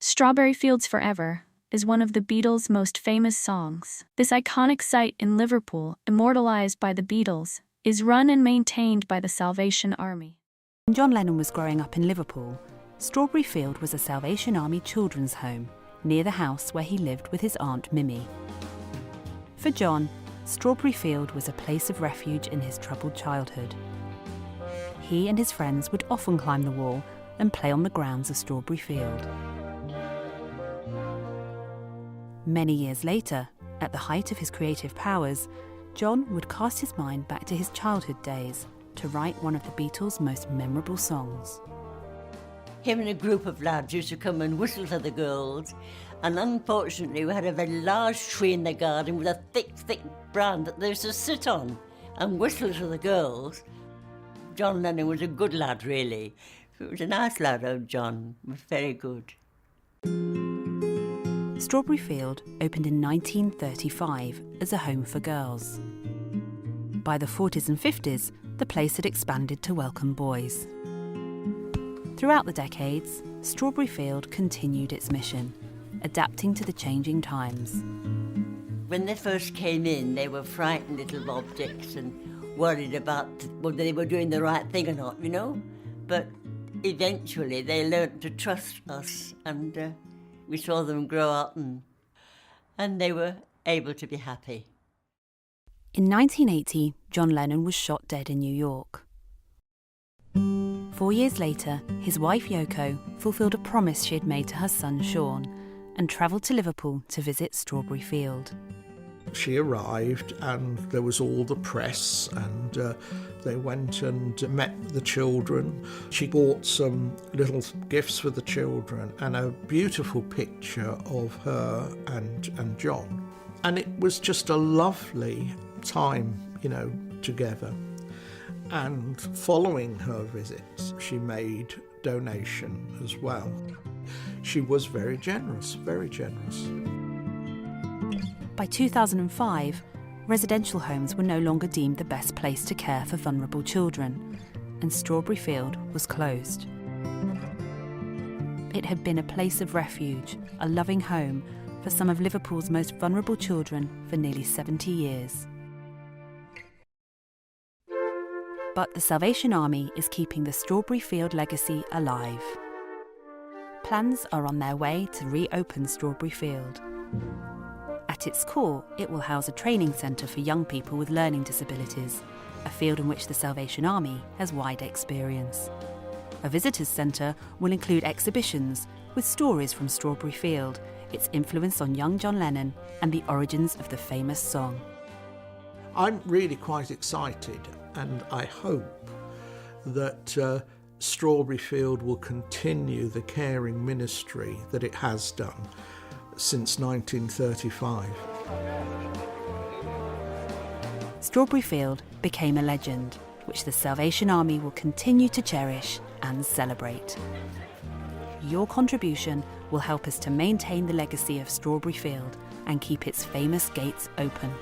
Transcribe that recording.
Strawberry Fields Forever is one of the Beatles' most famous songs. This iconic site in Liverpool, immortalised by the Beatles, is run and maintained by the Salvation Army. When John Lennon was growing up in Liverpool, Strawberry Field was a Salvation Army children's home near the house where he lived with his Aunt Mimi. For John, Strawberry Field was a place of refuge in his troubled childhood. He and his friends would often climb the wall and play on the grounds of Strawberry Field. Many years later, at the height of his creative powers, John would cast his mind back to his childhood days to write one of the Beatles' most memorable songs. Him and a group of lads used to come and whistle for the girls, and unfortunately we had a very large tree in the garden with a thick brand that they used to sit on and whistle to the girls. John Lennon was a good lad, really. He was a nice lad, old John. He was very good. Strawberry Field opened in 1935 as a home for girls. By the 40s and 50s, the place had expanded to welcome boys. Throughout the decades, Strawberry Field continued its mission, adapting to the changing times. When they first came in, they were frightened little objects and worried about whether they were doing the right thing or not, you know. But eventually they learnt to trust us, and we saw them grow up and they were able to be happy. In 1980, John Lennon was shot dead in New York. 4 years later, his wife Yoko fulfilled a promise she had made to her son Sean and travelled to Liverpool to visit Strawberry Field. She arrived and there was all the press, and they went and met the children. She bought some little gifts for the children and a beautiful picture of her and John. And it was just a lovely time, you know, together. And following her visits, she made donation as well. She was very generous, very generous. By 2005, residential homes were no longer deemed the best place to care for vulnerable children, and Strawberry Field was closed. It had been a place of refuge, a loving home for some of Liverpool's most vulnerable children for nearly 70 years. But the Salvation Army is keeping the Strawberry Field legacy alive. Plans are on their way to reopen Strawberry Field. At its core, it will house a training centre for young people with learning disabilities, a field in which the Salvation Army has wide experience. A visitors centre will include exhibitions with stories from Strawberry Field, its influence on young John Lennon, and the origins of the famous song. I'm really quite excited, and I hope that Strawberry Field will continue the caring ministry that it has done since 1935. Strawberry Field became a legend, which the Salvation Army will continue to cherish and celebrate. Your contribution will help us to maintain the legacy of Strawberry Field and keep its famous gates open.